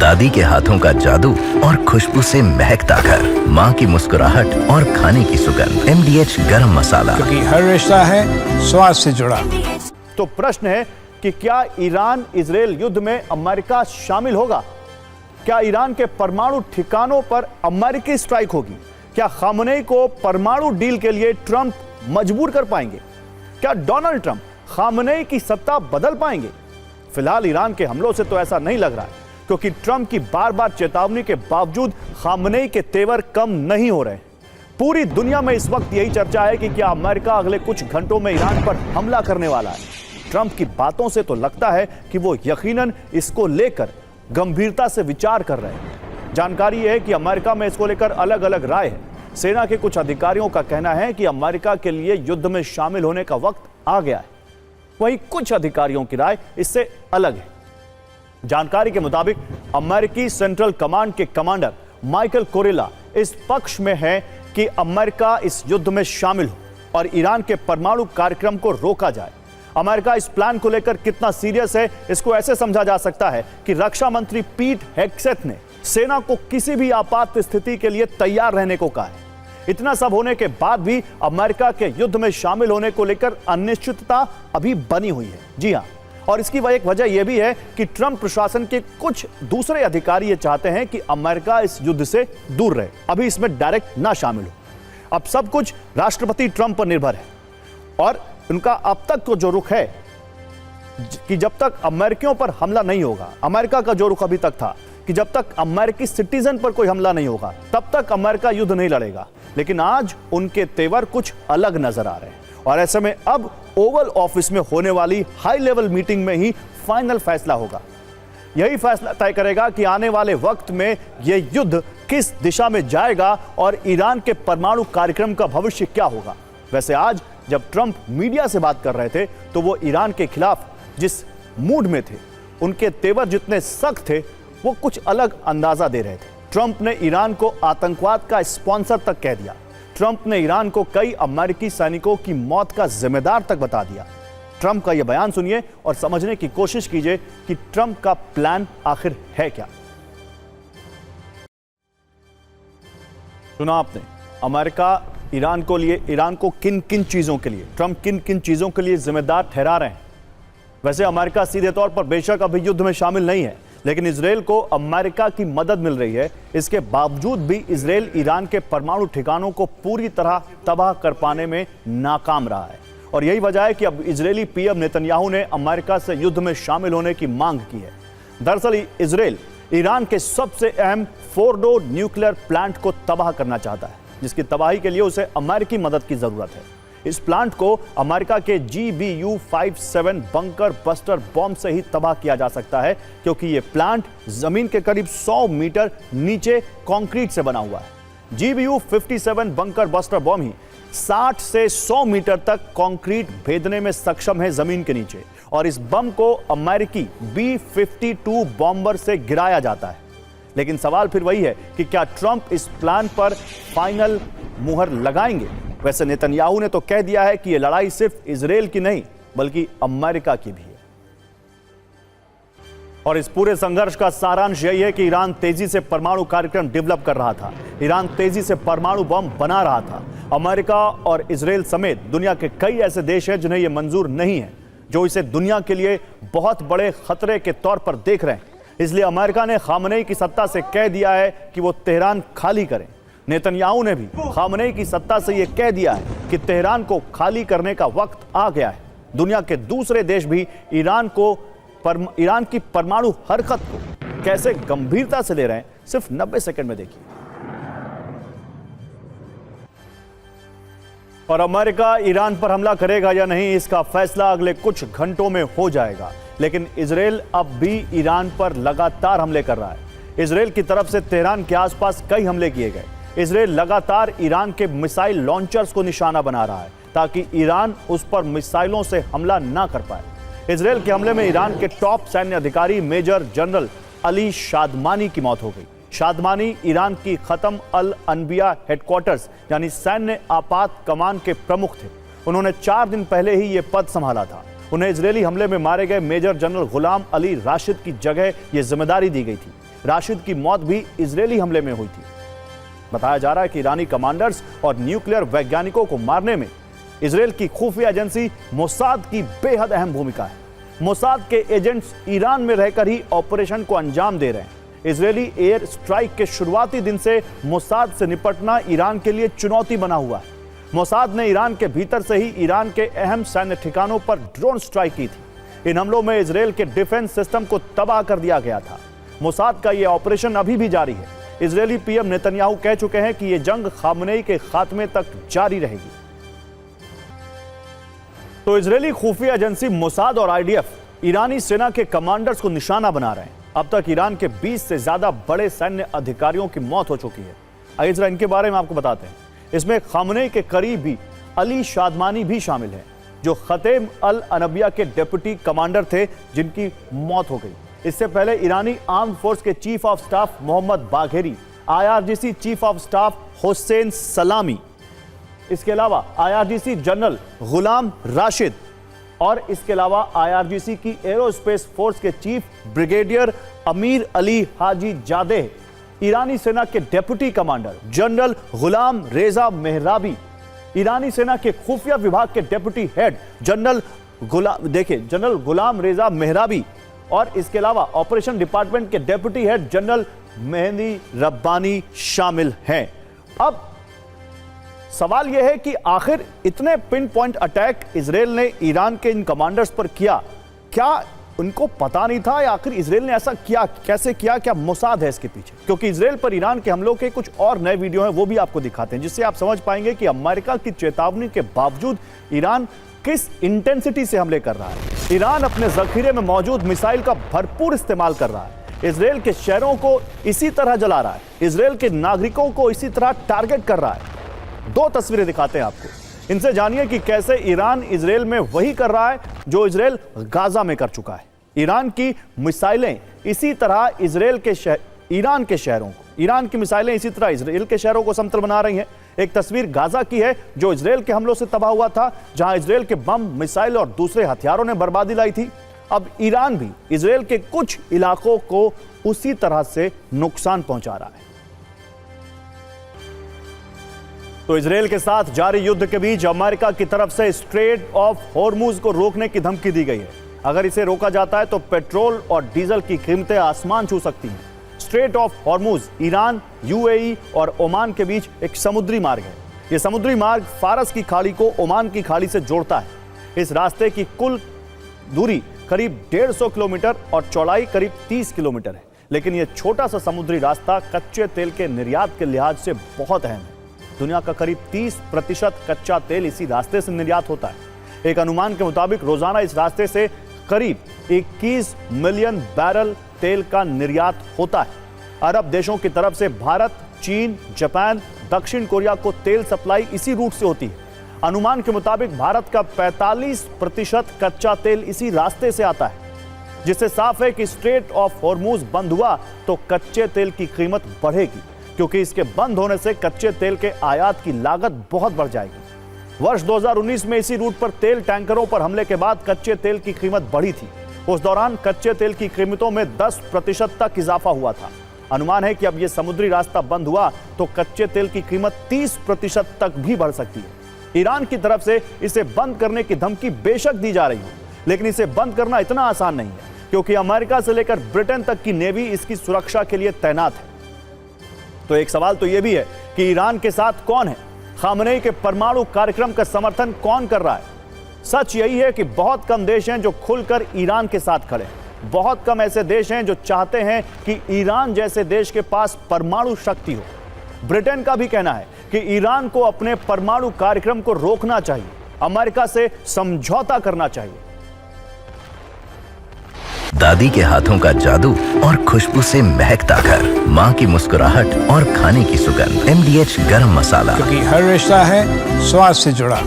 दादी के हाथों का जादू और खुशबू से महकता घर, माँ की मुस्कुराहट और खाने की सुगंध। MDH गरम मसाला, क्योंकि हर रिश्ता है स्वाद से जुड़ा। तो प्रश्न है कि क्या ईरान इजरायल युद्ध में अमेरिका शामिल होगा? क्या ईरान के परमाणु ठिकानों पर अमेरिकी स्ट्राइक होगी? क्या खामनेई को परमाणु डील के लिए ट्रंप मजबूर कर पाएंगे? क्या डोनाल्ड ट्रंप खामनेई की सत्ता बदल पाएंगे? फिलहाल ईरान के हमलों से तो ऐसा नहीं लग रहा है, क्योंकि ट्रंप की बार बार चेतावनी के बावजूद खामनेई के तेवर कम नहीं हो रहे। पूरी दुनिया में इस वक्त यही चर्चा है कि क्या अमेरिका अगले कुछ घंटों में ईरान पर हमला करने वाला है। ट्रंप की बातों से तो लगता है कि वो यकीनन इसको लेकर गंभीरता से विचार कर रहे हैं। जानकारी है कि अमेरिका में इसको लेकर अलग अलग राय है। सेना के कुछ अधिकारियों का कहना है कि अमेरिका के लिए युद्ध में शामिल होने का वक्त आ गया है। वहीं कुछ अधिकारियों की राय इससे अलग है। जानकारी के मुताबिक अमेरिकी सेंट्रल कमांड के कमांडर माइकल कोरेला इस पक्ष में है कि अमेरिका इस युद्ध में शामिल हो और ईरान के परमाणु कार्यक्रम को रोका जाए। अमेरिका इस प्लान को लेकर कितना सीरियस है, इसको ऐसे समझा जा सकता है कि रक्षा मंत्री पीट हेग्सेथ ने सेना को किसी भी आपात स्थिति के लिए तैयार रहने को कहा है। इतना सब होने के बाद भी अमेरिका के युद्ध में शामिल होने को लेकर अनिश्चितता अभी बनी हुई है। जी हां, और इसकी एक वजह यह भी है कि ट्रंप प्रशासन के कुछ दूसरे अधिकारी ये चाहते हैं कि अमेरिका इस युद्ध से दूर रहे, अभी इसमें डायरेक्ट ना शामिल हो। अब सब कुछ राष्ट्रपति ट्रंप पर निर्भर है और उनका अब तक तो जो रुख है कि जब तक अमेरिकियों पर हमला नहीं होगा, अमेरिका का जो रुख अभी तक था कि जब तक अमेरिकी सिटीजन पर कोई हमला नहीं होगा तब तक अमेरिका युद्ध नहीं लड़ेगा। लेकिन आज उनके तेवर कुछ अलग नजर आ रहे हैं और ऐसे में अब ओवल ऑफिस में होने वाली हाई लेवल मीटिंग में ही फाइनल फैसला होगा। यही फैसला तय करेगा कि आने वाले वक्त में यह युद्ध किस दिशा में जाएगा और ईरान के परमाणु कार्यक्रम का भविष्य क्या होगा। वैसे आज जब ट्रंप मीडिया से बात कर रहे थे तो वो ईरान के खिलाफ जिस मूड में थे, उनके तेवर जितने सख्त थे, वो कुछ अलग अंदाजा दे रहे थे। ट्रंप ने ईरान को आतंकवाद का स्पॉन्सर तक कह दिया। ट्रंप ने ईरान को कई अमेरिकी सैनिकों की मौत का जिम्मेदार तक बता दिया। ट्रंप का यह बयान सुनिए और समझने की कोशिश कीजिए कि ट्रंप का प्लान आखिर है क्या। सुना आपने, अमेरिका ईरान को किन किन चीजों के लिए, ट्रंप किन किन चीजों के लिए जिम्मेदार ठहरा रहे हैं। वैसे अमेरिका सीधे तौर पर बेशक अभी युद्ध में शामिल नहीं है, लेकिन इजरायल को अमेरिका की मदद मिल रही है। इसके बावजूद भी इजरायल ईरान के परमाणु ठिकानों को पूरी तरह तबाह कर पाने में नाकाम रहा है और यही वजह है कि अब इजरायली पीएम नेतन्याहू ने अमेरिका से युद्ध में शामिल होने की मांग की है। दरअसल इजरायल ईरान के सबसे अहम फोर्डो न्यूक्लियर प्लांट को तबाह करना चाहता है, जिसकी तबाही के लिए उसे अमेरिकी मदद की जरूरत है। इस प्लांट को अमेरिका के GBU-57 बंकर बस्टर बॉम्ब से ही तबाह किया जा सकता है, क्योंकि यह प्लांट जमीन के करीब 100 मीटर नीचे कंक्रीट से बना हुआ है। GBU-57 बंकर बस्टर बॉम्ब ही 60 से 100 मीटर तक कंक्रीट भेदने में सक्षम है जमीन के नीचे, और इस बम को अमेरिकी B-52 बॉम्बर से गिराया जाता है। लेकिन सवाल फिर वही है कि क्या ट्रंप इस प्लान पर फाइनल मुहर लगाएंगे। वैसे नेतन्याहू ने तो कह दिया है कि यह लड़ाई सिर्फ इजरायल की नहीं बल्कि अमेरिका की भी है। और इस पूरे संघर्ष का सारांश यही है कि ईरान तेजी से परमाणु कार्यक्रम डेवलप कर रहा था, ईरान तेजी से परमाणु बम बना रहा था। अमेरिका और इजरायल समेत दुनिया के कई ऐसे देश हैं जिन्हें यह मंजूर नहीं है, जो इसे दुनिया के लिए बहुत बड़े खतरे के तौर पर देख रहे हैं। इसलिए अमेरिका ने खामनेई की सत्ता से कह दिया है कि वो तेहरान खाली करें। नेतन्याहू ने भी खामनेई की सत्ता से यह कह दिया है कि तेहरान को खाली करने का वक्त आ गया है। दुनिया के दूसरे देश भी ईरान की परमाणु हरकत को कैसे गंभीरता से ले रहे हैं, सिर्फ 90 सेकंड में देखिए। और अमेरिका ईरान पर हमला करेगा या नहीं, इसका फैसला अगले कुछ घंटों में हो जाएगा। लेकिन इजरायल अब भी ईरान पर लगातार हमले कर रहा है। इजरायल की तरफ से तेहरान के आसपास कई हमले किए गए। इजरायल लगातार ईरान के मिसाइल लॉन्चर्स को निशाना बना रहा है ताकि ईरान उस पर मिसाइलों से हमला ना कर पाए। इजरायल के हमले में ईरान के टॉप सैन्य अधिकारी मेजर जनरल अली शादमानी की मौत हो गई। शादमानी ईरान की खत्म अल अनबिया हेडक्वार्टर्स यानी सैन्य आपात कमान के प्रमुख थे। उन्होंने 4 दिन पहले ही यह पद संभाला था। उन्हें इजरायली हमले में मारे गए मेजर जनरल गुलाम अली राशिद की जगह यह जिम्मेदारी दी गई थी। राशिद की मौत भी इजरायली हमले में हुई थी। बताया जा रहा है कि ईरानी कमांडर्स और न्यूक्लियर वैज्ञानिकों को मारने में इजरायल की खुफिया एजेंसी मोसाद की बेहद अहम भूमिका है। मोसाद के एजेंट्स ईरान में रहकर ही ऑपरेशन को अंजाम दे रहे हैं। इजरायली एयर स्ट्राइक के शुरुआती दिन से मोसाद से निपटना ईरान के लिए चुनौती बना हुआ है। मोसाद ने ईरान के भीतर से ही ईरान के अहम सैन्य ठिकानों पर ड्रोन स्ट्राइक की थी। इन हमलों में इजरायल के डिफेंस सिस्टम को तबाह कर दिया गया था। मोसाद का यह ऑपरेशन अभी भी जारी है। इजरायली पीएम नेतन्याहू कह चुके हैं कि यह जंग खामनेई के खात्मे तक जारी रहेगी। तो इजरायली खुफिया एजेंसी मोसाद और आईडीएफ ईरानी सेना के कमांडर्स को निशाना बना रहे हैं। अब तक ईरान के 20 से ज्यादा बड़े सैन्य अधिकारियों की मौत हो चुकी है। आइए जरा इनके बारे में आपको बताते हैं। इसमें खामनेई के करीबी अली शादमानी भी शामिल है, जो खतेम अल अनबिया के डिप्टी कमांडर थे, जिनकी मौत हो गई। इससे पहले ईरानी आर्म्ड फोर्स के chief of staff Mohammad Bagheri, IRGC chief of staff Hossein Salami, इसके अलावा IRGC जनरल गुलाम राशिद और इसके अलावा IRGC की एरोस्पेस फोर्स के चीफ ब्रिगेडियर अमीर अली हाजी जादेह, ईरानी सेना के डेप्यूटी कमांडर जनरल गुलाम रेजा मेहराबी, ईरानी सेना के खुफिया विभाग के डेप्यूटी हेड जनरल गुलाम रेजा मेहराबी और इसके अलावा ऑपरेशन डिपार्टमेंट के deputy head general mehndi Rabbani शामिल हैं। अब सवाल यह है कि आखिर इतने पिन पॉइंट अटैक इजरायल ने ईरान के इन कमांडर्स पर किया, क्या उनको पता नहीं था या आखिर इजरायल ने ऐसा किया, कैसे किया, क्या मोसाद है इसके पीछे? क्योंकि इजरायल पर ईरान के हमलों के कुछ और नए वीडियो हैं, वो भी आपको दिखाते हैं, जिससे आप समझ पाएंगे कि अमेरिका की चेतावनी के बावजूद ईरान किस इंटेंसिटी से हमले कर रहा है। ईरान अपने जखीरे में मौजूद मिसाइल का भरपूर इस्तेमाल कर रहा है। इजरायल के शहरों को इसी तरह जला रहा है, इजरायल के नागरिकों को इसी तरह टारगेट कर रहा है। दो तस्वीरें दिखाते हैं आपको, इनसे जानिए कि कैसे ईरान इजरायल में वही कर रहा है जो इजरायल गाजा में कर चुका है। ईरान की मिसाइलें इसी तरह ईरान की मिसाइलें इसी तरह इजरायल के शहरों को समतल बना रही हैं। एक तस्वीर गाजा की है जो इजरायल के हमलों से तबाह हुआ था, जहां इजरायल के बम, मिसाइल और दूसरे हथियारों ने बर्बादी लाई थी। अब ईरान भी इजरायल के कुछ इलाकों को उसी तरह से नुकसान पहुंचा रहा है। तो इजरायल के साथ जारी युद्ध के बीच अमेरिका की तरफ से स्ट्रेट ऑफ हॉर्मुज को रोकने की धमकी दी गई है। अगर इसे रोका जाता है तो पेट्रोल और डीजल की कीमतें आसमान छू सकती हैं। Straight of Hormuz Iran, UAE और ओमान के बीच एक समुद्री मार्ग है। यह समुद्री मार्ग फारस की खाड़ी को ओमान की खाड़ी से जोड़ता है। इस रास्ते की कुल दूरी करीब 150 किलोमीटर और चौड़ाई करीब 30 किलोमीटर है। लेकिन यह छोटा सा समुद्री रास्ता कच्चे तेल के निर्यात के लिहाज से बहुत अहम है। दुनिया का करीब 30% कच्चा तेल इसी रास्ते से निर्यात होता है। एक अनुमान के मुताबिक रोजाना इस रास्ते से करीब 21 मिलियन बैरल तेल का निर्यात होता है। अरब देशों की तरफ से भारत, चीन, जापान, दक्षिण कोरिया को तेल सप्लाई इसी रूट से होती है। अनुमान के मुताबिक भारत का 45% कच्चा तेल इसी रास्ते से आता है, जिससे साफ है कि स्ट्रेट ऑफ हॉर्मुज बंद हुआ तो कच्चे तेल की कीमत बढ़ेगी, क्योंकि इसके बंद होने से कच्चे तेल के आयात की लागत बहुत बढ़ जाएगी। वर्ष 2019 में इसी रूट पर तेल टैंकरों पर हमले के बाद कच्चे तेल की कीमत बढ़ी थी। उस दौरान कच्चे तेल की कीमतों में 10% तक इजाफा हुआ था। अनुमान है कि अब यह समुद्री रास्ता बंद हुआ तो कच्चे तेल की कीमत 30% तक भी बढ़ सकती है। ईरान की तरफ से इसे बंद करने की धमकी बेशक दी जा रही है, लेकिन इसे बंद करना इतना आसान नहीं है, क्योंकि अमेरिका से लेकर ब्रिटेन तक की नेवी इसकी सुरक्षा के लिए तैनात है। तो एक सवाल तो यह भी है कि ईरान के साथ कौन है? खामनेई के परमाणु कार्यक्रम का समर्थन कौन कर रहा है? सच यही है कि बहुत कम देश हैं जो खुलकर ईरान के साथ खड़े हैं। बहुत कम ऐसे देश हैं जो चाहते हैं कि ईरान जैसे देश के पास परमाणु शक्ति हो। ब्रिटेन का भी कहना है कि ईरान को अपने परमाणु कार्यक्रम को रोकना चाहिए, अमेरिका से समझौता करना चाहिए। दादी के हाथों का जादू और खुशबू से महकता घर, माँ की मुस्कुराहट और खाने की सुगंध, MDH गरम मसाला। क्योंकि हर रिश्ता है स्वाद से जुड़ा।